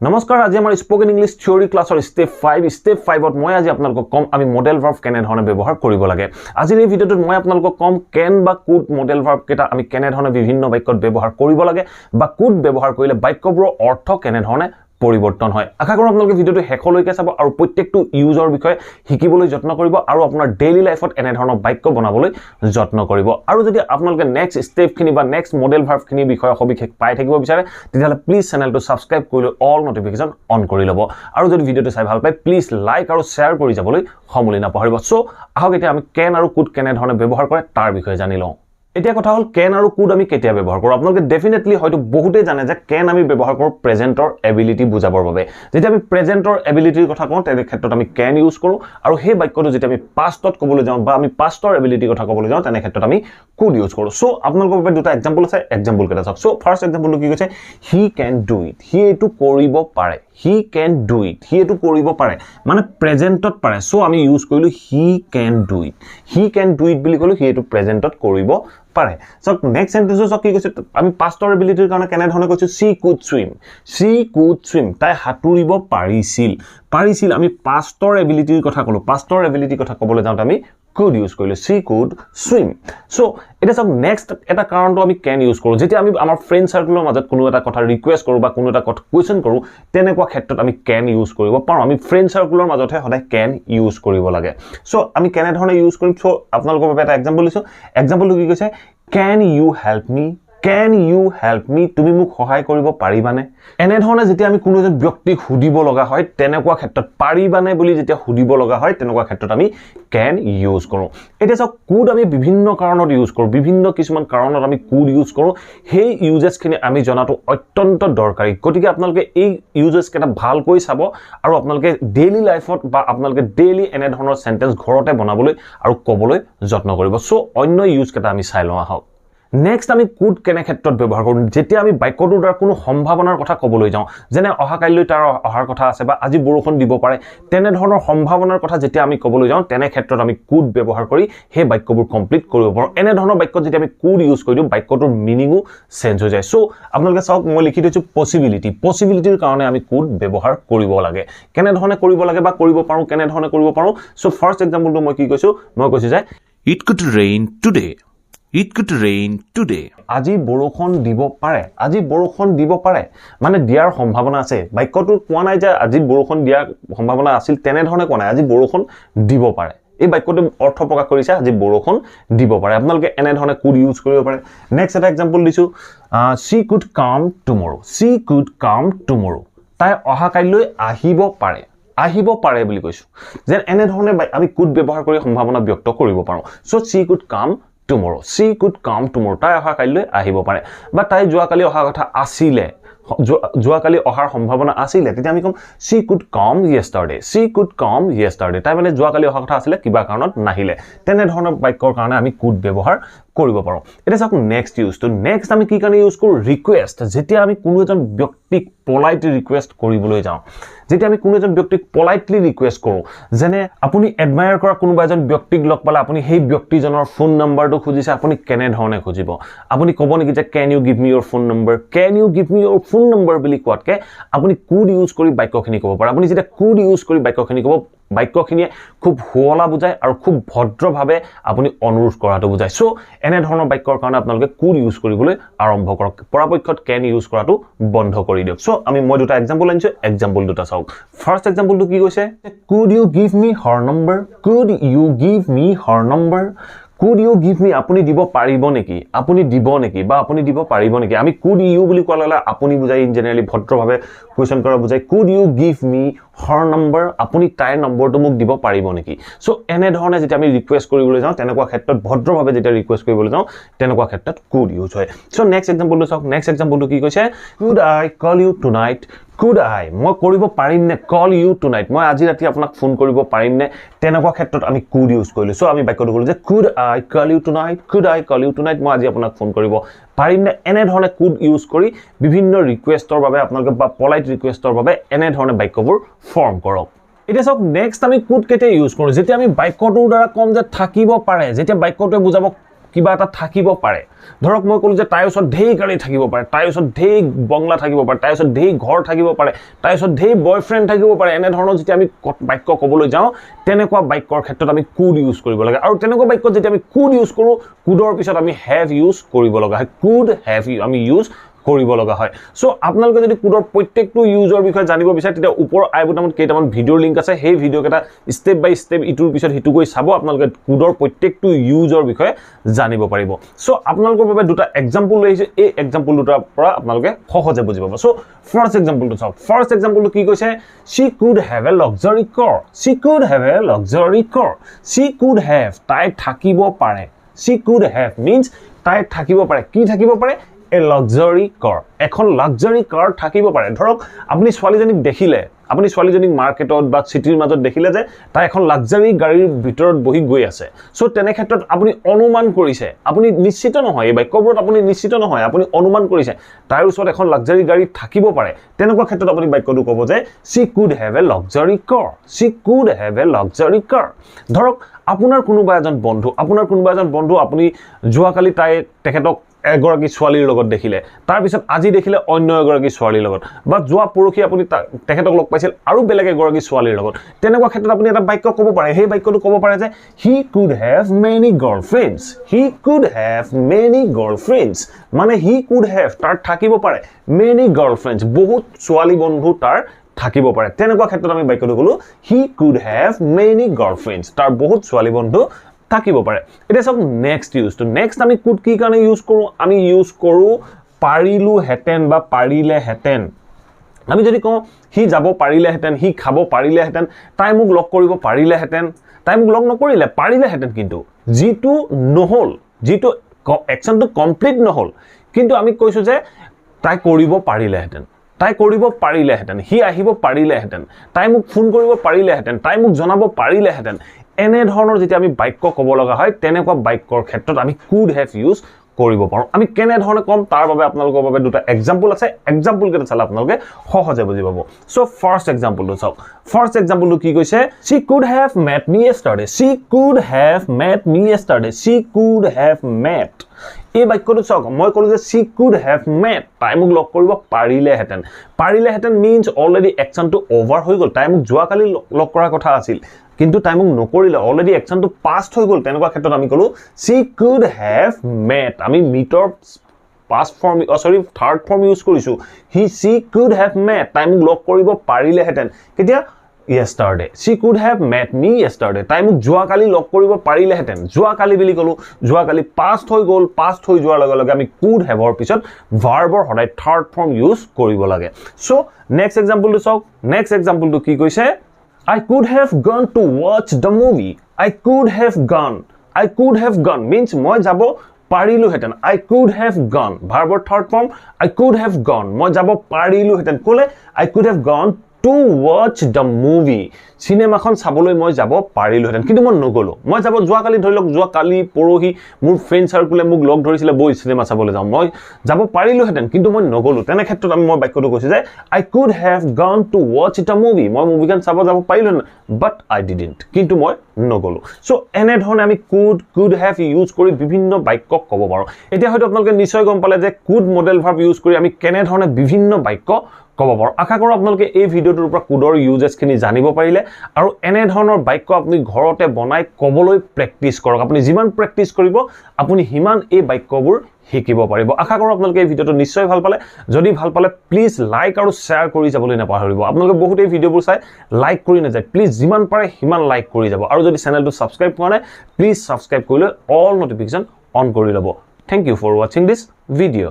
নমস্কাৰ আজি আমাৰ স্পোকেন ইংলিছ থিওৰি ক্লাছৰ স্টেপ 5ত মই আজি আপোনালোকক কম আমি মডেল ভাৰ্ব কেনে ধৰণে ব্যৱহাৰ কৰিব লাগে আজিৰ এই ভিডিওটোত মই আপোনালোকক কম কেন বা কুড মডেল ভাৰ্ব কেটা আমি কেনে ধৰণে বিভিন্ন বাক্যত ব্যৱহাৰ কৰিব লাগে বা কুড ব্যৱহাৰ কৰিলে বাক্যবোৰৰ অৰ্থ কেনে ধৰণে পৰিৱৰ্তন হয় আশা কৰোঁ আপোনালোকে ভিডিওটো হেকলৈকে চাব আৰু প্ৰত্যেকটো ইউজৰ বিষয়ে শিকিবলৈ যত্ন কৰিব আৰু আপোনাৰ ডেইলি লাইফত এনে ধৰণৰ বাক্য বনাবলৈ যত্ন কৰিব আৰু যদি আপোনালোকে নেক্সট স্টেপ খিনি বা নেক্সট মডেল ভাৰ্ব খিনি বিষয়ে সবিশেষ পাই থাকিব বিচাৰে তেতিয়াহলে প্লিজ চেনেলটো সাবস্ক্ৰাইব কৰি অল নটিফিকেশন অন কৰি ল'ব আৰু যদি ভিডিওটো চাই ভাল পায় প্লিজ লাইক আৰু শেয়াৰ কৰি যাবলৈ সমলি নাপাহৰিব সো আহক এতিয়া আমি কেন আৰু কুড কেনে ধৰণে ব্যৱহাৰ কৰে তাৰ বিষয়ে জানি লওঁ এতিয়া কথা হল কেন আৰু কুড আমি কেতিয়া ব্যৱহাৰ কৰো আপোনালোকে ডেফিনেটলি হয়তো বহুতে জানে যে কেন আমি ব্যৱহাৰ কৰো প্ৰেজেন্টৰ এবিলিটি বুজাবৰ বাবে যেতিয়া আমি প্ৰেজেন্টৰ এবিলিটিৰ কথা কওঁ তেনে ক্ষেত্ৰত আমি কেন ইউজ কৰো আৰু সেই বাক্যটো যেতিয়া আমি পাষ্টত ক'বলৈ যাওঁ বা আমি পাষ্টৰ এবিলিটিৰ কথা ক'বলৈ যাওঁ তেনে ক্ষেত্ৰত আমি কুড ইউজ কৰো সো আপোনালোকৰ বাবে দুটা এক্সাম্পল আছে এক্সাম্পল কেটা চাওক সো ফাৰ্স্ট এক্সাম্পলটো কি কৈছে হি ক্যান ডু ইট হি এটো কৰিব পাৰে হি ক্যান ডু ইট হি এটো কৰিব পাৰে মানে প্ৰেজেন্টত পাৰে সো আমি ইউজ কৰিলো হি ক্যান ডু ইট বুলি কলো হি এটো প্ৰেজেন্টত কৰিব পাৰে সো নেক্সট সেন্টেন্সটো সক কি কৈছে আমি পাষ্টৰ এবিলিটিৰ কাৰণে কেনে ধৰণে কৈছো সি কুড সুইম তাই হাতুৰিব পাৰিছিল আমি পাষ্টৰ এবিলিটিৰ কথা কলো পাষ্টৰ এবিলিটিৰ কথা ক'বলৈ যাওঁতে আমি could use কৰিলো she could swim so এটা সব নেক্সট এটা কাৰণটো আমি can use কৰো যেতিয়া আমি আমাৰ ফ্ৰেন্ড সাৰ্কেলৰ মাজত কোনো এটা কথা ৰিকুৱেষ্ট কৰো বা কোনো এটা কথা কোৱেশ্চন কৰো তেনেকুৱা ক্ষেত্ৰত আমি can use কৰিব পাৰো আমি ফ্ৰেন্ড সাৰ্কেলৰ মাজতহে সদায় can use কৰিব লাগে so আমি কেনে ধৰণে ইউজ কৰিম so আপোনালোকৰ বাবে এটা এক্সাম্পল দিছো এক্সাম্পলটো কি কৈছে can you help me তুমি মোক সহায় কৰিব পাৰিবানে এনে ধৰণে যেতিয়া আমি কোনো এজন ব্যক্তিক হুদিব লগা হয় তেনেকুৱা ক্ষেত্ৰত পাৰিবানে বুলি যেতিয়া হুদিব লগা হয় তেনেকুৱা ক্ষেত্ৰত আমি can ইউজ কৰো এটা সব কুড আমি বিভিন্ন কাৰণত ইউজ কৰো বিভিন্ন কিছুমান কাৰণত আমি কুড ইউজ কৰো সেই ইউজেছ খিনি আমি জনাটো অত্যন্ত দৰকাৰী গতিকে আপোনালোকে এই ইউজেছ কেটা ভালকৈ চাব আৰু আপোনালোকে ডেইলি লাইফত বা আপোনালোকে ডেইলি এনে ধৰণৰ সেন্টেন্স ঘৰতে বনাবলৈ আৰু ক'বলৈ যত্ন কৰিব সো অন্য ইউজ কেটা আমি চাই লওঁ আহক নেক্সট আমি কুড কেনে ক্ষেত্ৰত ব্যৱহাৰ কৰো যেতিয়া আমি বাক্যটোৰ দ্বাৰা কোনো সম্ভাৱনাৰ কথা ক'বলৈ যাওঁ যেনে অহা কাইলৈ তাৰ অহাৰ কথা আছে বা আজি বৰষুণ দিব পাৰে তেনে ধৰণৰ সম্ভাৱনাৰ কথা যেতিয়া আমি ক'বলৈ যাওঁ তেনে ক্ষেত্ৰত আমি কুড ব্যৱহাৰ কৰি সেই বাক্যবোৰ কমপ্লিট কৰিব পাৰো এনে ধৰণৰ বাক্যত যেতিয়া আমি কুড ইউজ কৰি দিওঁ বাক্যটোৰ মিনিংও চেঞ্জ হৈ যায় সো আপোনালোকে চাওক মই লিখি দিছো পসিবিলিটিৰ কাৰণে আমি কুড ব্যৱহাৰ কৰিব লাগে কেনে ধৰণে কৰিব লাগে বা কৰিব পাৰো কেনে ধৰণে কৰিব পাৰো সো ফাৰ্স্ট এক্সাম্পলটো মই কি কৈছো যে it could rain today আজি বৰষুণ দিব পাৰে মানে দিয়াৰ সম্ভাৱনা আছে বাক্যটো কোৱা নাই যে আজি বৰষুণ দিয়াৰ সম্ভাৱনা আছিল তেনে ধৰণে কোৱা নাই আজি বৰষুণ দিব পাৰে এই বাক্যটো অৰ্থ প্ৰকাশ কৰিছে আজি বৰষুণ দিব পাৰে আপোনালোকে এনে ধৰণে কুড ইউজ কৰিব পাৰে নেক্সট এটা এক্সাম্পল দিছো she could come tomorrow তাই অহা কাইলৈ আহিব পাৰে বুলি কৈছো যেন এনে ধৰণে আমি কুড ব্যৱহাৰ কৰি সম্ভাৱনা ব্যক্ত কৰিব পাৰো so she could come tomorrow তাই অহা কাইলৈ আহিব পাৰে বা তাই যোৱাকালি অহা কথা আছিলে যোৱাকালি অহাৰ সম্ভাৱনা আছিলে তেতিয়া আমি কম she could come yesterday তাই মানে যোৱাকালি অহা কথা আছিলে কিবা কাৰণত নাহিলে তেনে ধৰণৰ বাক্যৰ কাৰণে আমি কুড ব্যৱহাৰ কৰিব পাৰো এটা চাওক নেক্সট ইউজটো নেক্সট আমি কি কাৰণে ইউজ কৰো ৰিকুৱেষ্ট যেতিয়া আমি কোনো এজন ব্যক্তিক পলাইটলি ৰিকুৱেষ্ট কৰিবলৈ যাওঁ যেতিয়া আমি কোনো এজন ব্যক্তিক পলাইটলি ৰিকুৱেষ্ট কৰো যেনে আপুনি এডমায়াৰ কৰা কোনোবা এজন ব্যক্তিক লগ পালে আপুনি সেই ব্যক্তিজনৰ ফোন নম্বৰটো খুজিছে আপুনি কেনে ধৰণে খুজিব আপুনি ক'ব নেকি যে can you give me your phone number বুলি কোৱাতকে আপুনি কুড ইউজ কৰি বাক্যখিনি ক'ব পাৰে আপুনি যেতিয়া কুড ইউজ কৰি বাক্যখিনি ক'ব বাক্যখিনিয়ে খুব huola বুজায় আৰু খুব ভদ্ৰভাৱে আপুনি অনুৰোধ কৰাটো বুজায় সো এনে ধৰণৰ বাক্যৰ কাৰণে আপোনালোকে কুড ইউজ কৰিবলৈ আৰম্ভ কৰক পৰাপক্ষত can ইউজ কৰাটো বন্ধ কৰি দিয়ক সো আমি মই দুটা এক্সাম্পল আনিছো এক্সাম্পল দুটা চাওক ফাৰ্স্ট এক্সাম্পলটো কি কৈছে could you give me her number could you give me আপুনি দিব পাৰিব নেকি বা আপুনি দিব পাৰিব নেকি আমি could you বুলি ক'লে আপুনি বুজাই ইন জেনেৰেলি ভদ্ৰভাৱে কোৱেশ্চন কৰা বুজাই could you give me her number আপুনি তাইৰ নম্বৰটো মোক দিব পাৰিব নেকি সো এনে ধৰণে যেতিয়া আমি ৰিকুৱেষ্ট কৰিবলৈ যাওঁ তেনেকুৱা ক্ষেত্ৰত ভদ্ৰভাৱে যেতিয়া ৰিকুৱেষ্ট কৰিবলৈ যাওঁ তেনেকুৱা ক্ষেত্ৰত could ইউজ হয় সো নেক্সট এক্সাম্পলটো চাওক নেক্সট এক্সাম্পলটো কি কৈছে could I call you tonight মই কৰিব পাৰিম নে call you tonight মই আজি ৰাতি আপোনাক ফোন কৰিব পাৰিম নে তেনেকুৱা ক্ষেত্ৰত আমি could ইউজ কৰিলো সো আমি বাক্যটো ক'লো যে could I call you tonight মই আজি আপোনাক ফোন কৰিব পাৰিম নে এনে ধৰণে could ইউজ কৰি বিভিন্ন ৰিকুৱেষ্টৰ বাবে আপোনালোকে বা পলাইট ৰিকুৱেষ্টৰ বাবে এনে ধৰণে বাক্যবোৰ ফৰ্ম কৰক এটা সব নেক্সট আমি could কেতে ইউজ কৰো যেতিয়া আমি বাক্যটোৰ দ্বাৰা কম যে থাকিব পাৰে যেতিয়া বাক্যটোৱে বুজাব কিবা এটা থাকিব পাৰে ধৰক মই কলো যে তাইৰ ওচৰত ঢেৰ গাড়ী থাকিব পাৰে তাইৰ ওচৰত ঢেৰ বংলা থাকিব পাৰে তাইৰ ওচৰত ঢেৰ ঘৰ থাকিব পাৰে তাইৰ ওচৰত ঢেৰ বয়ফ্ৰেণ্ড থাকিব পাৰে এনে ধৰণৰ যেতিয়া আমি বাক্য ক'বলৈ যাওঁ তেনেকুৱা বাক্যৰ ক্ষেত্ৰত আমি কুড ইউজ কৰিব লাগে আৰু তেনেকুৱা বাক্যত যেতিয়া আমি কুড ইউজ কৰো কুডৰ পিছত আমি হ্যাভ ইউজ কৰিব লগা হয় কুড হ্যাভ আমি ইউজ কৰিব লগা হয় সো আপোনালোকে যদি কুডৰ প্ৰত্যেকটো ইউজৰ বিষয়ে জানিব বিচাৰে তেতিয়া ওপৰ আই বুটামত কেইটামান ভিডিঅ'ৰ লিংক আছে সেই ভিডিঅ' কেইটা ষ্টেপ বাই ষ্টেপ ইটোৰ পিছত হিটো গৈ চাব আপোনালোকে কুডৰ প্ৰত্যেকটো ইউজৰ বিষয়ে জানিব পাৰিব সো আপোনালোকৰ বাবে দুটা এক্সাম্পল লৈ আহিছে এই এক্সাম্পল দুটাৰ পৰা আপোনালোকে সহজে বুজি পাব সো ফাৰ্স্ট এক্সাম্পলটো চাওক ফাৰ্স্ট এক্সাম্পলটো কি কৈছে she could have a luxury car she could have a luxury car she could have তাই থাকিব পাৰে she could have means তাই থাকিব পাৰে কি থাকিব পাৰে a luxury car এখন luxury car থাকিব পাৰে ধৰক আপুনি ছোৱালীজনীক দেখিলে আপুনি ছোৱালীজনীক মাৰ্কেটত বা সিটিৰ মাজত দেখিলে যে তাই এখন লাক্সাৰি গাড়ীৰ ভিতৰত বহি গৈ আছে সো তেনে ক্ষেত্ৰত আপুনি অনুমান কৰিছে আপুনি নিশ্চিত নহয় এই বাক্যবোৰত আপুনি নিশ্চিত নহয় আপুনি অনুমান কৰিছে তাইৰ ওচৰত এখন লাক্সাৰি গাড়ী থাকিব পাৰে তেনেকুৱা ক্ষেত্ৰত আপুনি বাক্যটো ক'ব যে she could have a luxury car she could have a luxury car ধৰক আপোনাৰ কোনোবা এজন বন্ধু আপুনি যোৱাকালি তাই তেখেতক এগৰাকী ছোৱালীৰ লগত দেখিলে তাৰ পিছত আজি দেখিলে অন্য এগৰাকী ছোৱালীৰ লগত বা যোৱা পৰখি আপুনি তেখেতক লগ পাইছিল আৰু বেলেগ এগৰাকী ছোৱালীৰ লগত তেনেকুৱা ক্ষেত্ৰত আপুনি এটা বাক্য ক'ব পাৰে সেই বাক্যটো ক'ব পাৰে যে he could have many girlfriends he could have many girlfriends মানে he could have তাৰ থাকিব পাৰে many girlfriends বহুত ছোৱালী বন্ধু তাৰ থাকিব পাৰে তেনেকুৱা ক্ষেত্ৰত আমি বাক্যটো ক'লো he could have many girlfriends তাৰ বহুত ছোৱালী বন্ধু থাকিব পাৰে এটা সব নেক্সট ইউজ টু নেক্সট আমি কুড কি কাৰণে ইউজ কৰো আমি ইউজ কৰো পাৰিলু হেতেন বা পাৰিলে হেতেন আমি যদি কওঁ হি যাব পাৰিলে হেতেন হি খাব পাৰিলে হেতেন তাই মোক লগ কৰিব পাৰিলে হেতেন তাই মোক লগ নকৰিলে পাৰিলে হেতেন কিন্তু জিটো নহল জিটো একচনটো কমপ্লিট নহল কিন্তু আমি কৈছো যে তাই কৰিব পাৰিলে হেতেন তাই কৰিব পাৰিলে হেতেন হি আহিব পাৰিলে হেতেন তাই মোক ফোন কৰিব পাৰিলে হেতেন তাই মোক জনাব পাৰিলে হেতেন এনে ধৰণৰ যেতিয়া আমি বাক্য ক'ব লগা হয় তেনেকুৱা বাক্যৰ ক্ষেত্ৰত আমি কুড হ্যাভ ইউজ কৰিব পাৰো আমি কেনে ধৰণে কম তাৰ বাবে আপোনালোকৰ বাবে দুটা এক্সাম্পল আছে এক্সাম্পল কেইটা চালে আপোনালোকে সহজে বুজি পাব সো ফাৰ্স্ট এক্সাম্পলটো চাওক ফাৰ্স্ট এক্সাম্পলটো কি কৈছে she could have met me yesterday she could have met me yesterday she could have met এই বাক্যটো চাওক মই কলো যে she could have met তাই মোক লগ কৰিব পাৰিলে হেতেন means already action to over হৈ গল তাই মোক যোৱাকালি লগ কৰাৰ কথা আছিল কিন্তু তাই মোক নকৰিলে অলৰেডি একচনটো পাস্ট হৈ গল তেনেকুৱা ক্ষেত্ৰত আমি কলো she could have met আমি মিটৰ past form third form use কৰিছো she could have met তাই মোক লগ কৰিব পাৰিলে হেতেন কেতিয়া yesterday she could have met me yesterday তাই মোক যোৱাকালি লগ কৰিব পাৰিলে হেতেন যোৱাকালি বুলি কলো যোৱাকালি past হৈ গল past হৈ যোৱাৰ লগে লগে আমি could have ৰ পিছত ভাৰ্বৰ সদায় third form ইউজ কৰিব লাগে সো নেক্সট এক্সাম্পলটো চাওক নেক্সট এক্সাম্পলটো কি কৈছে I could have gone to watch the movie. I could have gone means মই যাব পাৰিলো হেতেন I could have gone ভাৰ্বৰ third form I could have gone মই যাব পাৰিলো হেতেন কোলে I could have gone to watch the movie সিনেমাখন চাবলৈ মই যাব পাৰিলো হেতেন কিন্তু মই নগলো মই যাব যোৱাকালি ধৰি লওক যোৱাকালি পৰহি মোৰ ফ্ৰেন্ড সাৰ্কুলে মোক লগ ধৰিছিলে বই সিনেমা চাবলৈ যাওঁ মই যাব পাৰিলো হেতেন কিন্তু মই নগলো তেনে ক্ষেত্ৰত আমি মই বাক্যটো কৈছো যে I could have gone to watch the movie মই মুভিখন চাব যাব পাৰিলো but I didn't কিন্তু মই নগলো সো এনে ধৰণে আমি could have ইউজ কৰি বিভিন্ন বাক্য ক'ব পাৰো এতিয়া হয়তো আপোনালোকে নিশ্চয় গম পালে যে could মডেল ভাৰ্ব ইউজ কৰি আমি কেনে ধৰণে বিভিন্ন বাক্য ক'ব পাৰো আশা কৰো আপোনালোকে এই ভিডিওটোৰ পৰা কুডৰ ইউজেছ খিনি জানিব পাৰিলে আৰু এনে ধৰণৰ বাক্য আপুনি ঘৰতে বনাই ক'বলৈ প্ৰেক্টিস কৰক আপুনি যিমান প্ৰেক্টিস কৰিব আপুনি হিমান এই বাক্যবোৰ শিকিব পাৰিব আশা কৰো আপোনালোকে এই ভিডিওটো নিশ্চয় ভাল পালে যদি ভাল পালে প্লিজ লাইক আৰু শেয়াৰ কৰি যাবলৈ নাপাহৰিব আপোনালোকে বহুত এই ভিডিওবোৰ চাই লাইক কৰি নাযায় প্লিজ যিমান পাৰে হিমান লাইক কৰি যাব আৰু যদি চেনেলটো সাবস্ক্ৰাইব কৰা নাই প্লিজ সাবস্ক্ৰাইব কৰি লৈ অল নটিফিকেশন অন কৰি ল'ব thank you for watching this video